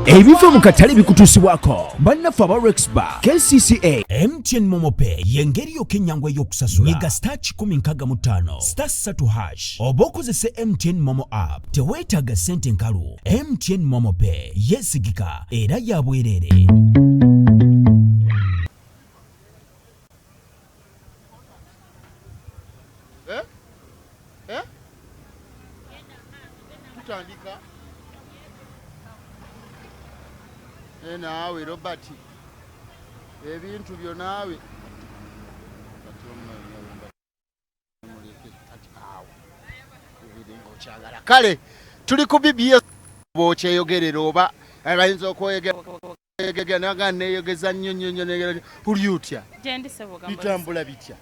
Ebiva mu Katale bikutuusibwako bannaffe aba Rexba KCCA MTN Momope yengeri y'okyennyangwa ey'okusasula yiga *165 *3# oba okozese MTN Momo app teweetaaga ssente nkalu. MTN Momope yeesigika era ya bwereere. Tutandika naawe Robert ebintu byo naawe kale tuli ku BBS bokyeyogerera oba abayinza okweyogera naganneyogeza nnyo pulyutya bitambula bitya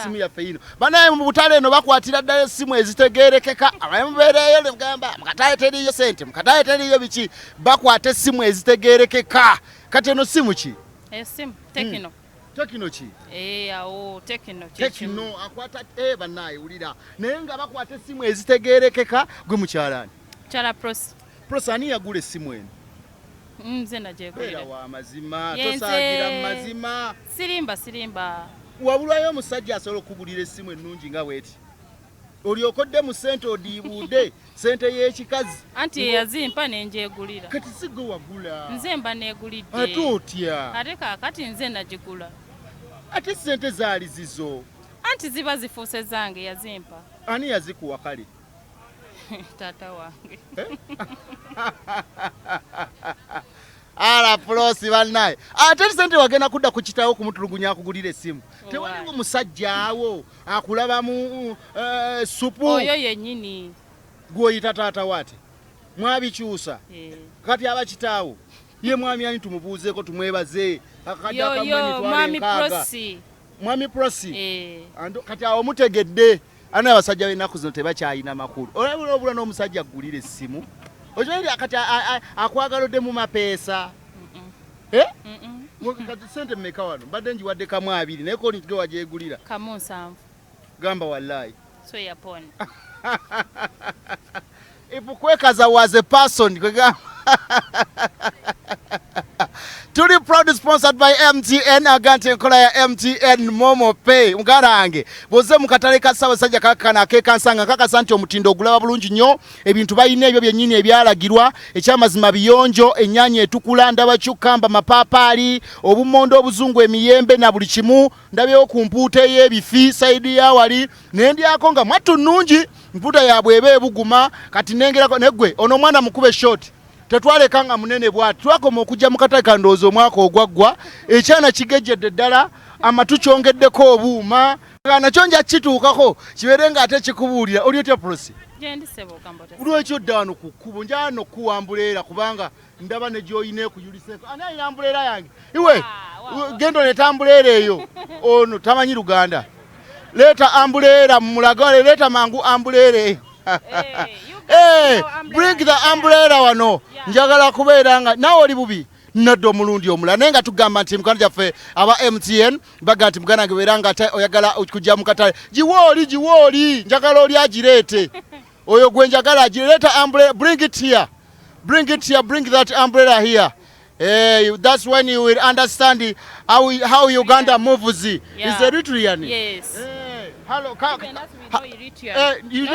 simu yaffe ino banaye mu butale eno bakwatira ddala essimu ezitegeerekeka abamubeereyo ne mugamba mukataye teriyo sente mukataye teriyo biki bakwata essimu ezitegeerekeka kati eno simu ki simu Tekino Tekino ki awo Tekino akwata banaye ulira naye nga bakwata essimu ezitegeerekeka gwe mukyalani chala pros ani yagula essimu eno nze najegulira wa mazima tosagira mazima sirimba wabulayo omusajja asobola okugulira essimu ennungi nga bweti olyokodde mu sente odiibuudde sente y'ekikazi anti yazimpa nenjegulira kati sigwe wagula nze mba negulidde ate otya ate kaakati nze nagigula ate sente zaali zizo anti ziba zifuuse zange yazimpa ani yazikuwa kale taata wange ala plosi bannaye ate sente wagenda kudda ku kitaawo kumutulugunya akugulira essimu tewaliwo musajja awo akulaba mu supu oyo yennyini gwoyita taata wate mwabikyusa kati aba kitaawo ye mwami ani tumubuuzeeko tumwebaze mwami prosi kati awo mutegedde ana abasajja b'ennaku zino tebakyayina makulu olabula obula n'omusajja aggulira essimu okimanyi kati akwagalodde mu mapeesa kati sente mmeka wano mbadde njiwadde kamu 2 naye koni ge wagyegulira kamu 7 gamba wallahi so yaponi ipukwekaza was a person Tuli proud sponsored by MTN agante enkola ya MTN Momo Pay mugarange boze mu Katale ka Abasajja kakana ke Kansanga kakasa nti omutindo ogulaba bulungi nnyo ebintu bayina ebyo byennyini ebyalagirwa ekyamazima biyonjo ennyanya etukula ndaba cyukamba mapapaali obumondo obuzungu emiyembe na buli kimu ndabyewo ku mpuuta y'ebifi saidi ya wali nendyako nga mwattu nnungi mpuuta yabwe ebe ebuguma kati nengerako neggwe ono mwana mukube short tetwalekanga munene bwati twakoma okujja mu Katale kandoozo omwaka ogwaggwa ekyana kigejjedde ddala amatu kyongeddeko obuuma nakyo nja kituukako kibeere nga ate kikubuulira oli otya prosi lwekyo dda wano ku kkubo njala no kuwambuleera kubanga ndaba ne gy'oyina ekuyuliseko ani alina ambuleera yange iwe genda oleeta ambuleera eyo ono tamanyi Luganda leeta ambuleera mu Mulagale leeta mangu ambuleera eyo bring the umbrella wano njagala kubeera nga nawe oli bubi naddo omulundi omulala naye nga tugamba nti mukana gyaffe aba MTN baga nti mugana nge beera nga oyagala kujja mu Katale giwooli njagala oli agireete oyo gwe njagala agireeta umbrella bring it here bring that umbrella here. That's when you will understand how Uganda moves. Is Eritrean? Yes. Hello, not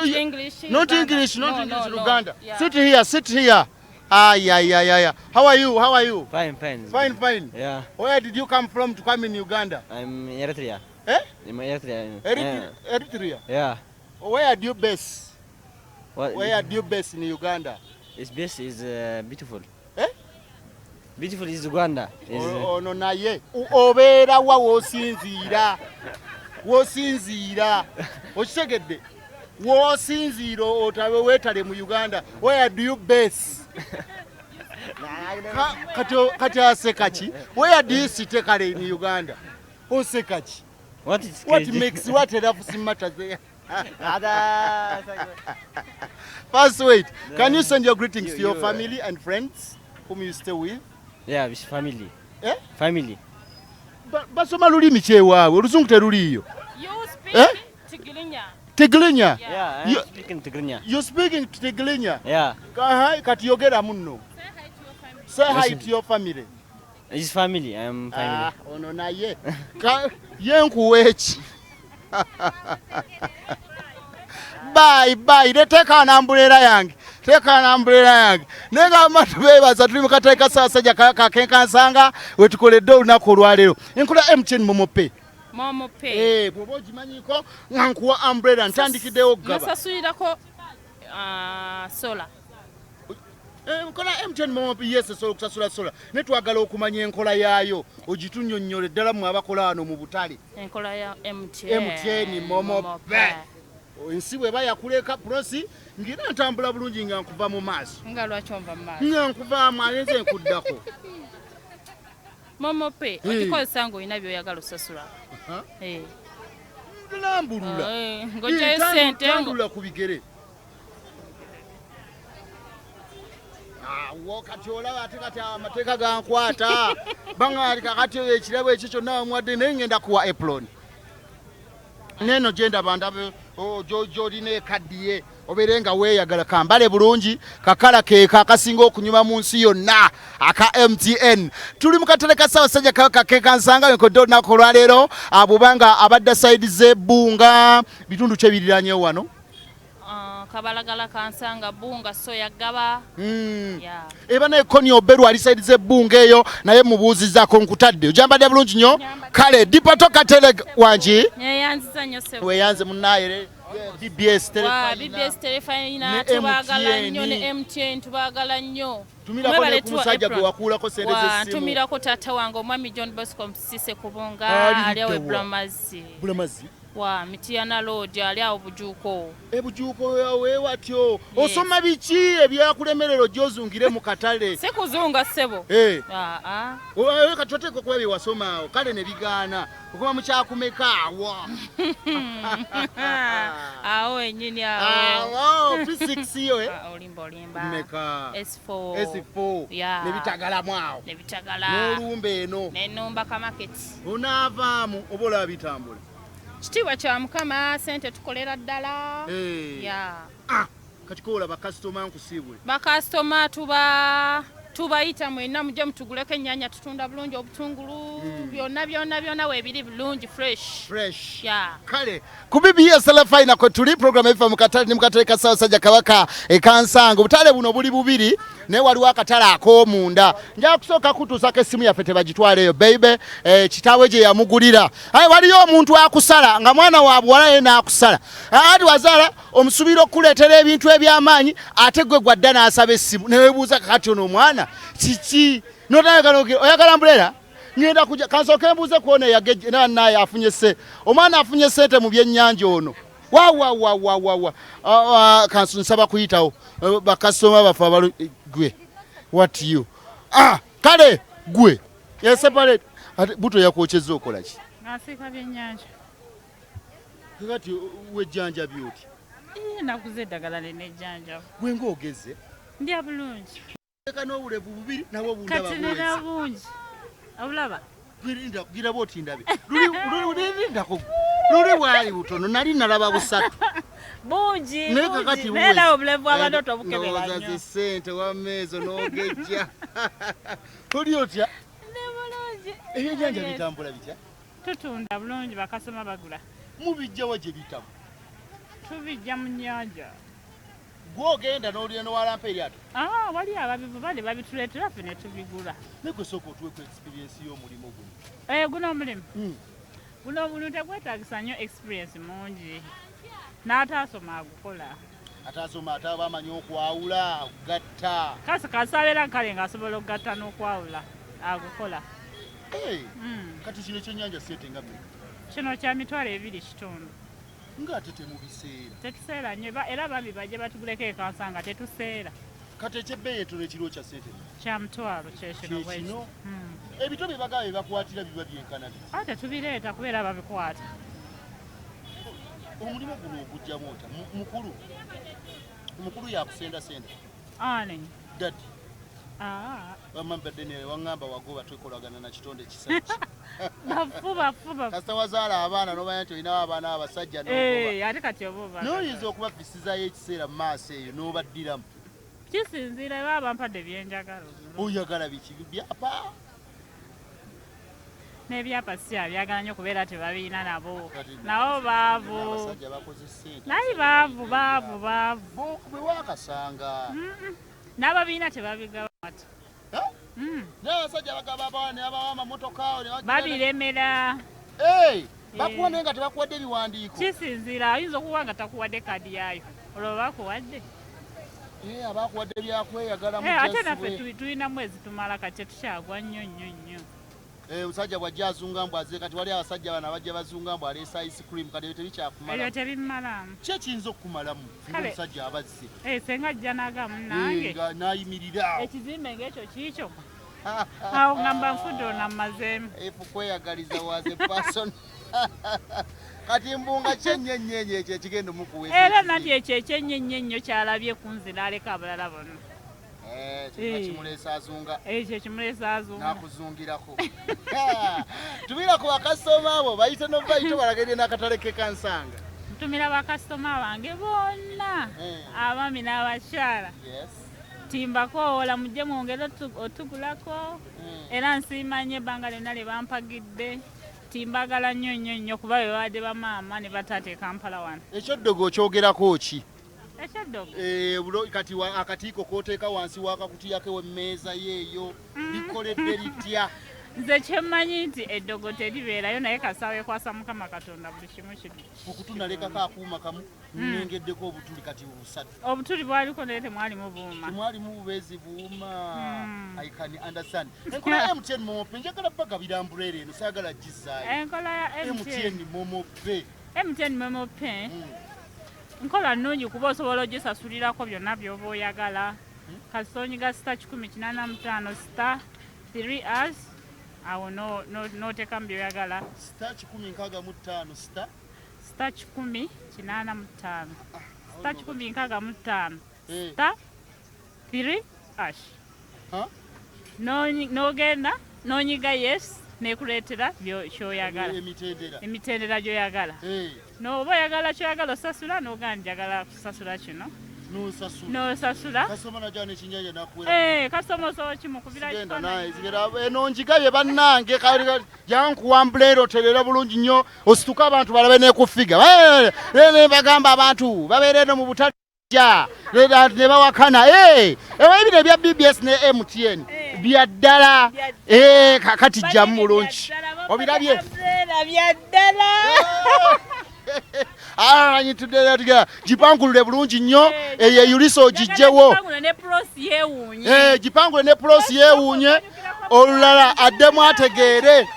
English. Not English, Uganda. Yeah. Sit here. Yeah. How are you? Fine. Yeah. Where did you come from to come in Uganda? I'm Eritrea. I'm Eritrea. Eritrea? Yeah. Where do you base? What? Where do you base in Uganda? Its base is beautiful. Beautiful is Uganda. No naye obeera wa wosinziira okitegedde wosinziira otabe weetale mu Uganda. Where do you base? kati asekaki? Where do you sit kale in Uganda? Osekaki? What is what else matters there? First wait, can you send your greetings to your family and friends whom you stay with? Yeah, with family. Family. Basoma lulimi kyewaabwe oluzungu teruliiyo. You speak Tigrinya? Yeah, I'm speaking Tigrinya. You speaking Tigrinya? Yeah. Kati yogera munno. Say hi to your family. His family. I am family. Ono naye. Yenkuwechi. Bye. Leteka na umbrella yange. Teka na umbrella yange. Nenga amatu bebaza tuli mukateka abasajja ka Kansanga wetukoledde olunaku olwaleero. Enkola MTN Momope. Momope. Bwoba ogimanyiko nkuwa umbrella ntandikiddewo gaba. Nasasulirako sola. Enkola MTN Momope yes sola sola. Ne twagala okumanya enkola yaayo ogitunnyonnyole ddala mu abakola wano mu butale. Enkola ya MTN. MTN Momope. Ensi bwe bayakuleka prosi ngira ntambula bulungi nga nkuva mu maaso. Nga lwaki onva mu maaso? Nga nkuva amanze nkuddako. Momope ogikozesa ng'olina by'oyagala osasula. Nambulula. Ng'ogyayo ssente ntambula ku bigere. Kati olaba ate kati amateeka gankwata. Baŋŋaali kakati ekirabo ekyo kyonna bamuwadde naye ngenda kuwa apron. Neno genda bandabe olina ekaddi ye obeere nga weeyagala kambale bulungi kakala keeka akasinga okunyuma mu nsi yonna aka MTN. Tuli mu katale ka Ssaabasajja Kabaka Kansanga wenkodde olunaku olwaleero abubanga abadda sayidi z'ebbunga bitundu kye biriranye wano. Kabalagala Kansanga Bunga Soya Gaba. Eba ne Koni Oberu ali sayidi z'ebbunga eyo naye mubuuzizaako nkutadde ojambadde bulungi nnyo kale dipato Katale wangi yeyanziza nnyo sebo weyanze munnaayire BBS Terefayina tubagala nnyo ne MTN tubagala nnyo. Tumirako ne ku musajja gwe wakuulako sente z'essimu. Tumirako taata wange omwami John Bosco Musise Kubunga ali awe Bulamazi. Wa Mitiana Road ali awo Bujuuko. Bujuuko yawe watyo. Osoma biki ebyakulemerero gyozungire mu katale. Sekuzunga sebo. Oyo katoteko kuba byewasoma awo kale ne bigaana. Okuba mukyakumeka awa. Awo ennyini awo. P6 yo Olimba. Meka. S4. Ne bitagalamu awo. Ne bitagala. N'olumba eno. N'ennumba Kamarket. Onaavaamu oba olaba bitambula. Kitiibwa kya Mukama sente tukolera ddala. Kati kola bakasitoma nkusiibwe. Bakasitoma tubayita mwenna mujje mutuguleko ennyanya tutunda bulungi obutungulu byonna weebiri bulungi fresh. Kale ku BBS Terefayina kwe tuli program efa mu katale ne mu katale ka Ssaabasajja Kabaka Kansanga obutale buno buli bubiri naye waliwo akatale ak'omunda. Nja kusooka kutuusako essimu yaffe tebagitwaleeyo baby kitaawe gye yamugulira. Waliyo omuntu akusala nga mwana wa buwala ye n'akusala ati wazaala omusubira okuleetera ebintu eby'amaanyi ate gwe gwadda n'asaba essimu ne weebuuza kakati ono omwana kiki oyagala mbulera ngenda kujja kansooke mbuuze kuona yageje naye afunye omwana afunye sente mu byennyanja ono kansu nsaba kuyitawo bakasoma bafa gwe what you kale gwe yeseparate buto yakwokyezza okola ki nasiika byennyanja kati wejjanja byoti nakuze eddagala nenejjanja gwe ng'ogeze ndya bulungi n'obulevu bubiri nabwo katinera bungi obulaba gira bwoti ndabe luli bwali butono nali nalaba busatu bungi naye obulevu abadde otobukebera nnyo sente wameezo n'ogejja oli otya ebyenjanja bitambula bitya tutunda bulungi bakasoma bagula mubijjawa gye bitamu tubijja mu nnyanja gwogenda n'olya n'owalampa eryato wali ababivuba ne babituleetera ffe ne tubigula naye gwe sooka otuweku experience y'omulimu guno guno omulimu guno tegwetaagisa nnyo experience mungi n'ataasoma agukola ataasoma ate aba amanyi okwawula okugatta kasabeera kale ng'asobola okugatta n'okwawula agukola kati kino ekyennyanja sente nga mmeka kino kya mitwalo 2 kitundu ng'ate temubiseera tetuseera nnyo era bambi bajje batuguleko Kansanga tetuseera kati ekyebbeeyi etono ekiriwo kya sente kya mutwalo kyekino bwekino ebito bye bagaba bye bakwatira biba byenkana ate tubireeta kubeera babikwata omulimu guno ogujjamu ota mukulu yakusendasenda ani dadi wamambadde ne waŋŋamba wagoba twekolagana na kitonde kisaki bafuba kasita wazaala abaana n'obanya nti olinawo abaana abasajja ate kati oba n'oyinza okubafisizayo ekiseera mu maaso eyo n'obaddiramu Kisinzira baba mpadde byenjagala. Oyagala biki byapa? N'ebyapa si abyagala nnyo kubeera tebabiina nabo. Nabo baavu. Abasajja bakoze ssente. Naye baavu. Bwe wakasanga. N'ababiina tebabigaba mati. N'abasajja bagaba abaana abawa amamotoka ne babiremera. Bakuwa naye nga tebakuwadde ebiwandiiko. Kisinzira ayinza okuwa nga takuwadde kadi yaayo. Olwo bakuwadde. Abakuwadde byakweyagala mu ate naffe tulina mwezi tumala kati tukyagwa nnyo. Omusajja bw'ajja azunga mbu aze kati wali abasajja bana bajja bazunga mbu aleesa ice cream kati tebikyakumala. Ebyo tebimalamu. Ki ekiyinza okukumalamu omusajja abazze? Senga ajja n'agamu nange. N'ayimirira. Ekizimbe ng'ekyo kiikyo. Awo ngamba nfudde onammazeemu. Kweyagaliza waze person. Kati mbunga kyenyenyenye ekyo ekigenda mukuweza. Era nati ekyo ekyenyenyenyo kyalabye ku nze n'aleka abalala bonna. Kimuleesa azunga. Ekyo kimuleesa azunga. Nakuzungirako. Tumira ku bakasitoma abo bayite n'obayite balagende n'akatale ke Kansanga. Ntumira bakasitoma bange bonna. Abaami n'abakyala. Timbakoola mujje mwongere otugulako. Era nsiimanye ebbanga lyonna lye bampagidde. Timbagala nnyo kuba bwe babadde bamaama ne bataata e Kampala wano. Ekyoddogo okyogerako ki? Ekyoddogo? Kati akatiiko k'oteeka wansi w'akakutiyako w'emmeeza yeeyo likoledde litya? Nze kyemmanyi nti eddogo teribeerayo naye kasaawa ekwasa Mukama Katonda buli kimu kiri. Okutunalekako akuuma kamu nengeddeko obutuli kati busatu. Obutuli bwaliko naye temwalimu buuma. Temwalimu bubeezi buuma. I can understand. Enkola ya MTN Momope njagala bagabira ambuleera eno saagala gizaayo. Enkola ya MTN Momope. MTN Momope nkola nnungi kuba osobola ogisasulirako byonna by'oba oyagala. Kasonyiga *185 *3#. Awo n'oteekamu by'oyagala. *165 *185 *3#. N'ogenda n'onyiga yes n'ekuleetera ky'oyagala. Emitendera gy'oyagala. N'oba oyagala ky'oyagala osasula n'ogamba njagala kusasula kino. N'osasula. Kasitoma osobola kimukubira kifaananyi. Eno njigabye bannange jankuwa ambuleera oterera bulungi nnyo osituka abantu balabe n'ekufiga. Ne bagamba abantu babeera eno mu butajja ne bawakana. Ebyo ebya BBS ne MTN bya ddala. Kakati jjamu bulungi. Obirabye? Bya ddala. Nyitudde gipangulule bulungi nnyo eyeyulisa ogijjewo. Gipangule ne pulosi yeewuunye olulala addemu ategeere.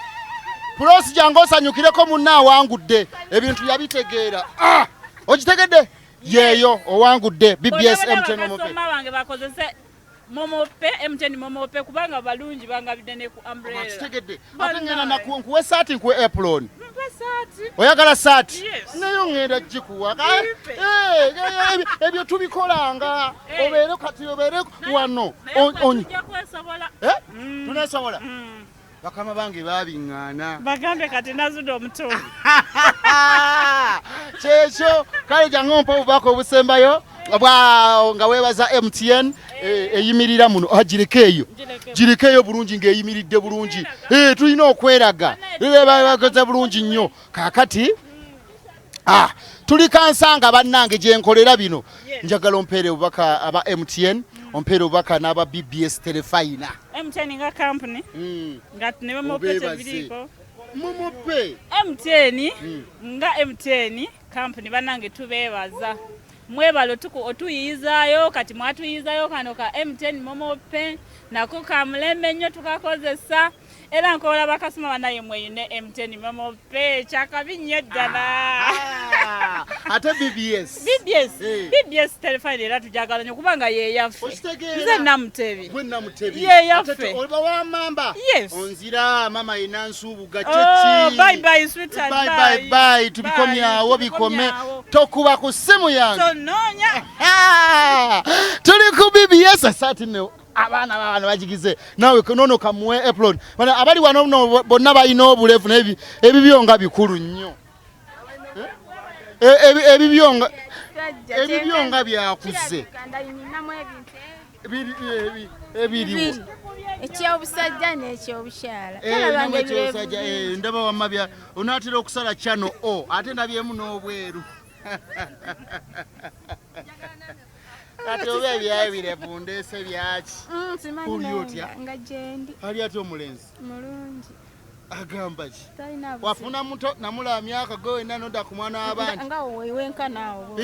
Pulosi jange osanyukireko munna awangudde ebintu yabitegeera. Ogitegedde? Yeeyo owangudde BBS MTN Momope. Bange bakozese Momope MTN Momope kubanga balungi bangabidde ne ku umbrella. Kitegedde. Ate ngenda nkuwe saati nkuwe apron. Saati. Oyagala saati? Nayo ngenda gikuwa. Ebyo tubikolanga. Obeere kati obeere wano. Tunesobola. Bakama bange babiŋŋaana. Bagambe kati nazudde omuto. Kyekyo kale jange ompa obubaka obusembayo nga weebaza MTN eyimirira muno. Gireko eyo. Gireko eyo bulungi ng'eyimiridde bulungi. Tulina okweraga. Bakoze bulungi nnyo. Kaakati tuli Kansanga bannange gye nkolera bino. Njagala ompeere obubaka aba MTN. Ompeere obubaka n'aba BBS Terefayina. MTN nga company. Nga ne Momope tebiriko. Momope. MTN nga MTN company bannange tubeebaza. Mwebalo otuyizaayo kati mwatuyizaayo kano ka MTN Momope nako kamulembe nnyo tukakozesa. Era nkola bakasoma banaye mweyune MTN Momope kyakabi nnyo ddala. Ate BBS Terefayina era tujagala nnyo kubanga ye yaffe. Nze Namutebi. Gwe Namutebi. Ye yaffe. Oba wa mamba. Yes. Onzira mama ina nsuubu gaceci. Bye sweetheart. Bye. Tubikomyawo bikome. Tokuba ku simu yange. Tononya. Tuli ku BBS saati ne abaana bagigize nawe nono kamuwe apron. Bana abali wano bonna balina obulevu ebibyo nga bikulu nnyo. Ebibyo nga byakuze. ebiriwo ekyobusajja n'ekyobukyala ndaba wamabya onaatera okusala channel O ate ndabyemu n'obweru kati oba ebyayo birevundeese byaki oli otya nga gyendi ali ate omulenzi mulungi agamba ki wafuna muto namula myaka goyina nodda ku mwana w'abandi nga wewenkanaawo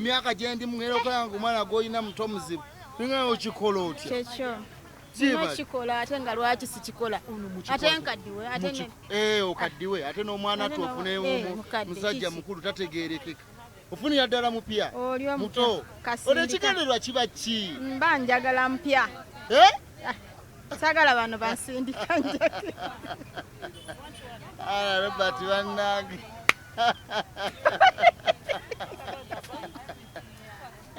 myaka gyendi mwera okolanga omwana goyina muto muzibu ninga okikola otya kyekyo kikola ate nga lwaki sikikola ate nkaddiwe okaddiwe ate n'omwana tuofuneemu musajja mukulu tategeerekeka ofunira ddala mupya muto olwekigendererwa kiba ki mba njagala mpya sagala bano bansindika Robert bannange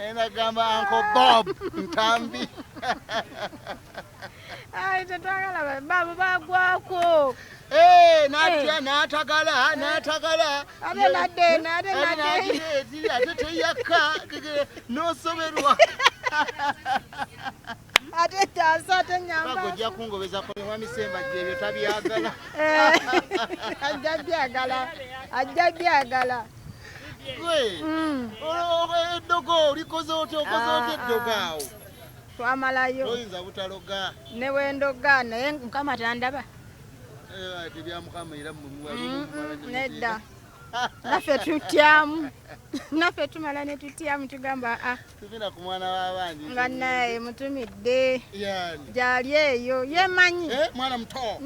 enagamba Uncle Bob ntambi tetwagala babo bagwako n'atagala ate teyaka n'osoberwa ate taasa tenyamba ojja kungobeza mwami Sembajja ebyo tabyagala ajja byagala eddogo olikoze otya okoze otya eddogo awo twamalayo oyinza butaloga ne wendoga naye mukama tandaba tebyamukama era nedda naffe tutyamu naffe tumala ne tutyamu tugamba tugenda ku mwana w'abandi nga naye mutumidde gyali eyo yemanyi mwana muto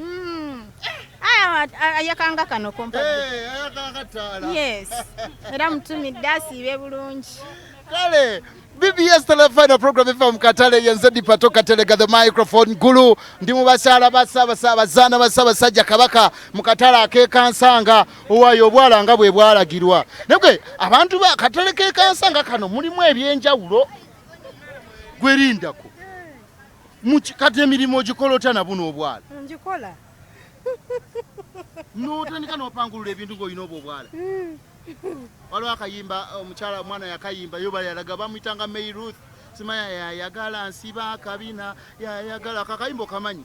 ayakanga kano ayakanga ttaala yes era mutumidde asiibe bulungi kale BBS Terefayina program efa mu Katale yenze dipato Katale ga the microphone gulu ndi mu bakyala bazaana basajja kabaka mu Katale ake Kansanga owayo obwala nga bwe bwalagirwa nebwe abantu ba Katale ke Kansanga kano mulimu ebyenjawulo gwerindako kati emirimu gikolota na buno obwala ngikola n'otandika n'opangulula ebintu ng'olina obwo obwala waliwo akayimba omukyala omwana yakayimba yo bayalaga bamuyitanga May Ruth simanya yayagala nsiba akabina yayagala akakayimba okamanyi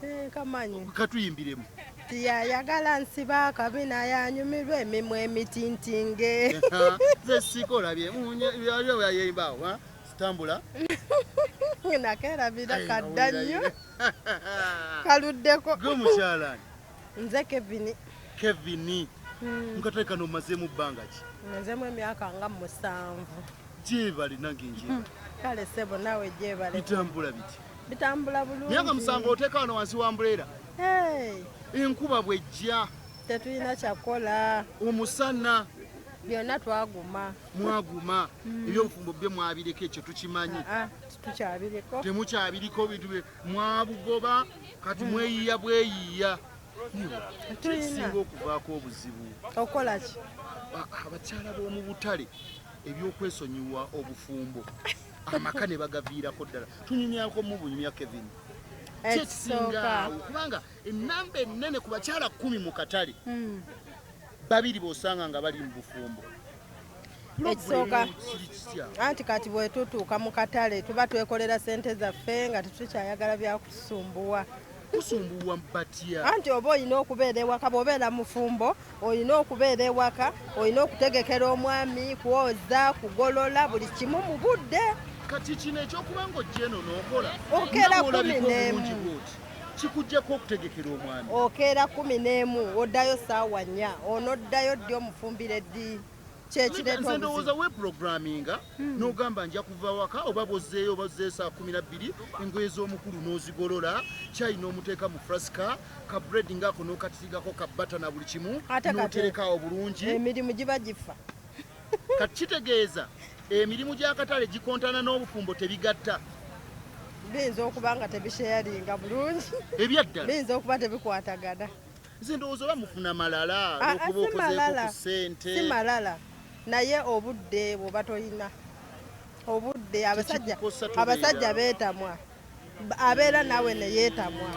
katuyimbiremu yayagala nsiba akabina yanyumirwa emimwa emitintinge ze sikolabye yaliwo yayimbawo sitambula nakerabira kadda nnyo kaluddeko gwomukyalani nze Kevin Mukatale kano mazemu bbanga ki mazemu emyaka nga 7 gyebale nange njeba kale sebo nawe gyebale bitambula bulungi myaka 7 oteeka wano wansi wa umbrella enkuba bwejja tetulina kyakola omusana byonna mwaguma ebyobufumbo bye mwabireko ekyo tukimanyi temukyabiriko bintu mwabugoba kati mweyiya bweyiya kisinga okuvaako obuzibu okola ki abakyala b'omu butale ebyokwesonyiwa obufumbo amaka ne bagaviirako ddala tunyumyako mu bunyumya Kevin kyekisinga kubanga enamba ennene ku bakyala 10 mu Katale babiri bosanga nga bali mu bufumbo ekisooka anti kati bwe tutuuka mu Katale tuba twekolera ssente zaffe nga tetukyayagala byakusumbuwa kusumbuwa batya anti oba olina okubeera ewaka bw'obeera mufumbo olina okubeera ewaka olina okutegekera omwami kwoza kugolola buli kimu mu budde kati kino ekyokuba ng'ojja eno n'okola okeera 11 kikuggyako okutegekera omwami okeera 11 oddayo ssaawa 4 onoddayo ddi omufumbire ddi nze ndowooza weprogramminga n'ogamba nja kuva waka oba bozzeeyo oba ozzeeyo saa 12 engoye z'omukulu n'ozigolola kyayi n'omuteeka mu frasika ka bread ngaako n'okatisigako ka bata na buli kimu n'oterekawo bulungi emirimu giba gifa kati kitegeeza emirimu gya Katale gikontana n'obufumbo tebigatta biyinza okuba nga tebisheyaringa bulungi ebyaddala biyinza okuba tebikwatagana nze ndowooza oba mufuna malala olwokuba okozeeko ku ssente si malala naye obudde bwoba toyina obudde abasajja beetamwa abeera nawe neyeetamwa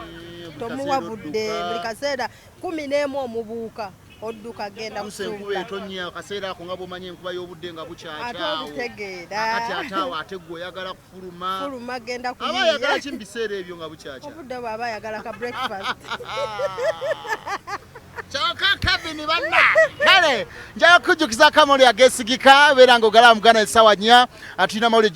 tomuwa budde buli kaseera 11 omubuuka odduka genda kusumba etonya akaseera ako nga bwomanye enkuba y'obudde nga bukyakyawo ate ataawo ate gwe oyagala kufuluma genda kuyiya aba ayagala ki mu biseera ebyo nga bukyakya obudde bw'aba ayagala ka breakfast kyokka kabini banna kale njala kujjukiza kamoli ageesigika beera ng'ogala mugana essaawa 4 tulina mawulire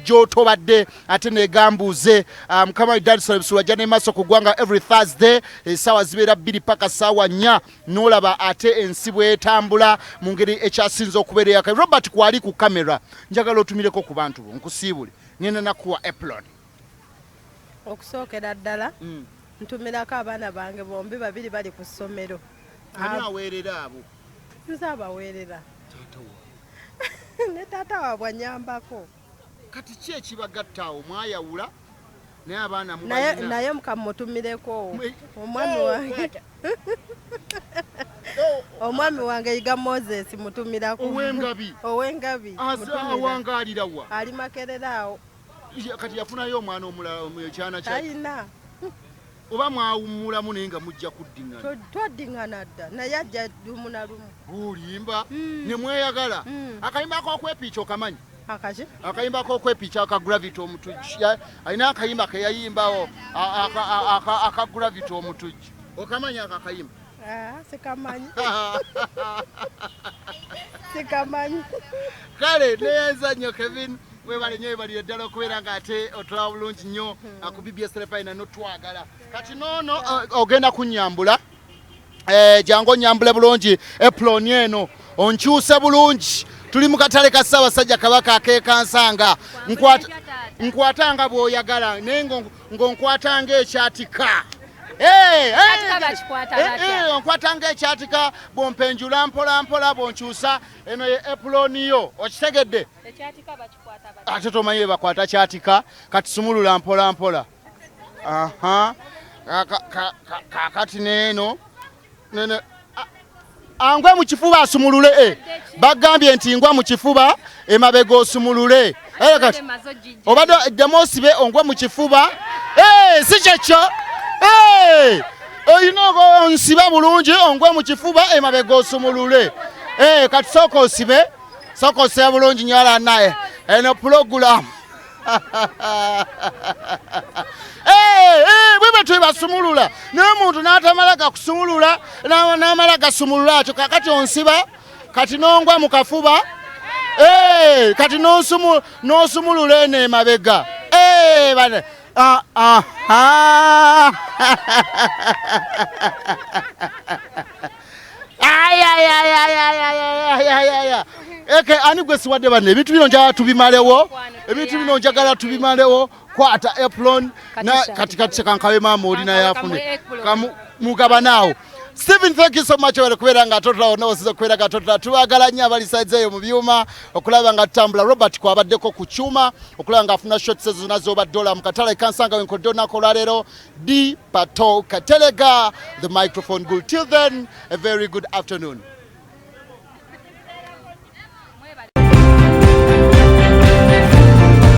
gy'otobadde ate ne Gambuuze mukama we Dadison wajja ne maaso ku ggwanga every Thursday essaawa zibeera 2 paka ssaawa 4 n'olaba ate ensi bw'etambula mu ngeri ekyasinza okubeera eyaka Robert kwali ku kamera njagala otumireko ku bantu bo nkusiibule ngenda nakuwa apron okusookera ddala ntumirako abaana bange bombi babiri bali ku ssomero ani aweerera abo nze abaweerera ne taata waabwe anyambako kati ki ekibagatta awo mwayawula naye abaana naye mukamutumireko omwami wange omwami wange yiga Moses mutumirako owengabi awangaalira wa ali Makerera awo kati yafunayo omwana omulala ekyana kyalina oba mwawummulamu naye nga mujja kuddingana twaddingana dda naye ajja lumu na lumu bulimba ne mweyagala akayimba akokwepiica okamanyi akayimba akokwepiica aka gravity omutujji alina akayimba ke yayimbawo aka gravity omutujji okamanyi ako akayimba sikamanyi sikamanyi kale neyenza nnyo Kevin webale nnyo webalire ddala okubeera ng'ate otulaba bulungi nnyo ku BBS Terefayina notwagala kati noono ogenda kunnyambula jangu onnyambule bulungi apron eno onkyuse bulungi tuli mu katale ka Ssaabasajja Kabaka ak'e Kansanga nkwatanga bw'oyagala naye ng'onkwatanga ekyatika onkwatanga ekyatika bw'ompenjula mpola bw'onkyusa eno ye apron yo okitegedde ate tomanyi bakwata kyatika kati sumulula mpola kakati neeno angwe mu kifuba asumulule bagambye nti ngwa mu kifuba emabega osumulule obadde eddemu osibe ongwe mu kifuba si kyekyo oyina onsibe bulungi ongwe mu kifuba emabega osumulule kati sooka osibe bulungi nyala naye eno program bwe twebasumulula naye omuntu n'atamala gakusumulula n'amala gasumulula atyo kakati onsiba kati n'ongwa mu kafuba kati n'osumulula eno emabega ani gwe siwadde banne ebintu bino njagala tubimalewo kwata apron kati kankawe maama oli naye afune mugabanaawo Stephen, thank you so much for kubeera nga totula onosiza kubeera nga totula tubagala nnyo abalisaizeeyo mu byuma okulaba nga tutambula Robert kwabaddeko ku kyuma okulaba nga afuna shots zonna z'obaddola mu Katale Kansanga wenkodde olunaku olwaleero Di Pato Katelega the microphone good till then a very good afternoon.